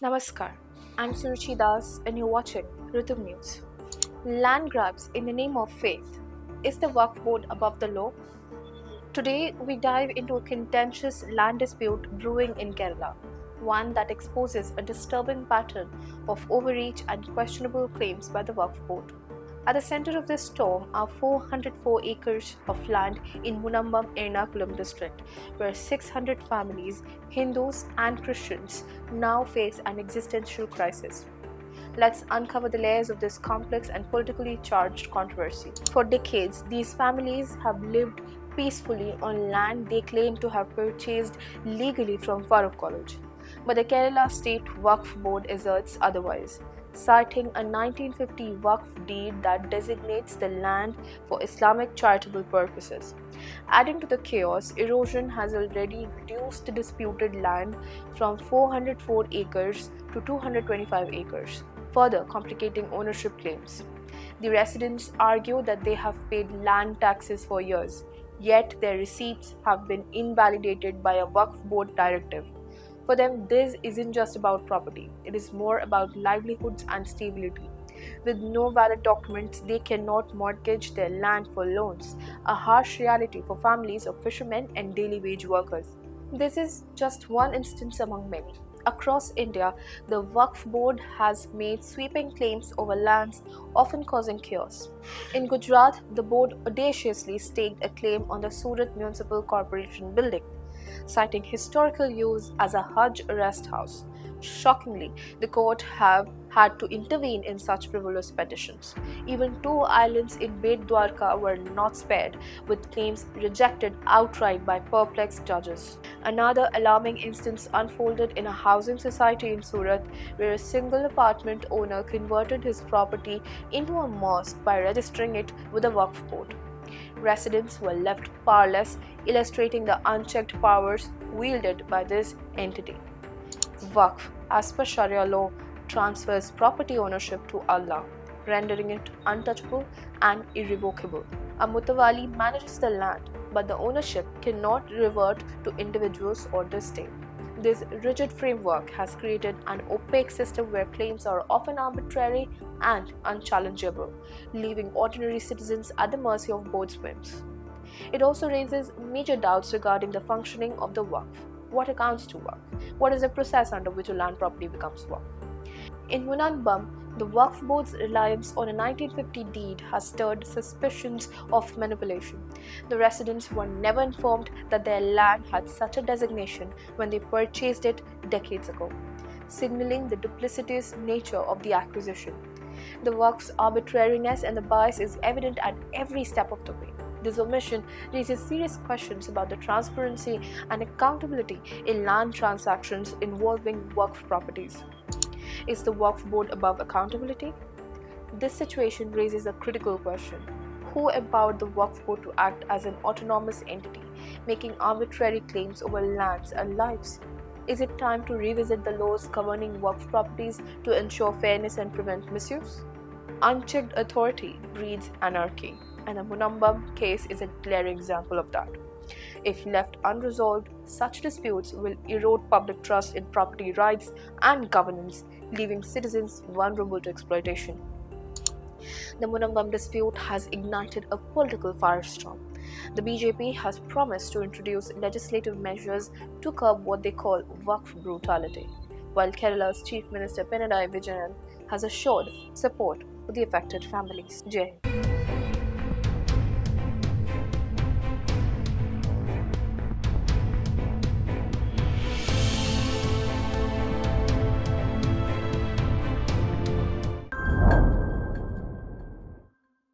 Namaskar, I'm Suruchi Das and you're watching Ritam News. Land grabs in the name of faith. Is the Waqf Board above the law? Today we dive into a contentious land dispute brewing in Kerala, one that exposes a disturbing pattern of overreach and questionable claims by the Waqf Board. At the center of this storm are 404 acres of land in Munambam, Ernakulam district, where 600 families, Hindus and Christians, now face an existential crisis. Let's uncover the layers of this complex and politically charged controversy. For decades, these families have lived peacefully on land they claim to have purchased legally from Farooq College. But the Kerala State Waqf Board asserts otherwise, citing a 1950 Waqf deed that designates the land for Islamic charitable purposes. Adding to the chaos, erosion has already reduced the disputed land from 404 acres to 225 acres, further complicating ownership claims. The residents argue that they have paid land taxes for years, yet their receipts have been invalidated by a Waqf Board directive. For them, this isn't just about property, it is more about livelihoods and stability. With no valid documents, they cannot mortgage their land for loans, a harsh reality for families of fishermen and daily wage workers. This is just one instance among many. Across India, the Waqf Board has made sweeping claims over lands, often causing chaos. In Gujarat, the board audaciously staked a claim on the Surat Municipal Corporation building, citing historical use as a Hajj rest house. Shockingly, the court have had to intervene in such frivolous petitions. Even two islands in Bet Dwarka were not spared, with claims rejected outright by perplexed judges. Another alarming instance unfolded in a housing society in Surat, where a single apartment owner converted his property into a mosque by registering it with the Waqf Board. Residents were left powerless, illustrating the unchecked powers wielded by this entity. Waqf, as per Sharia law, transfers property ownership to Allah, rendering it untouchable and irrevocable. A mutawali manages the land, but the ownership cannot revert to individuals or the state. This rigid framework has created an opaque system where claims are often arbitrary and unchallengeable, leaving ordinary citizens at the mercy of both whims. It also raises major doubts regarding the functioning of the Waqf. What accounts to Waqf? What is the process under which a land property becomes Waqf? In Munambam, the Waqf Board's reliance on a 1950 deed has stirred suspicions of manipulation. The residents were never informed that their land had such a designation when they purchased it decades ago, signaling the duplicitous nature of the acquisition. The Waqf's arbitrariness and the bias is evident at every step of the way. This omission raises serious questions about the transparency and accountability in land transactions involving Waqf properties. Is the Waqf Board above accountability? This situation raises a critical question. Who empowered the Waqf Board to act as an autonomous entity, making arbitrary claims over lands and lives? Is it time to revisit the laws governing Waqf properties to ensure fairness and prevent misuse? Unchecked authority breeds anarchy, and the Munambam case is a glaring example of that. If left unresolved, such disputes will erode public trust in property rights and governance, leaving citizens vulnerable to exploitation. The Munambam dispute has ignited a political firestorm. The BJP has promised to introduce legislative measures to curb what they call Waqf brutality, while Kerala's Chief Minister Pinarayi Vijayan has assured support for the affected families. Jai Hind.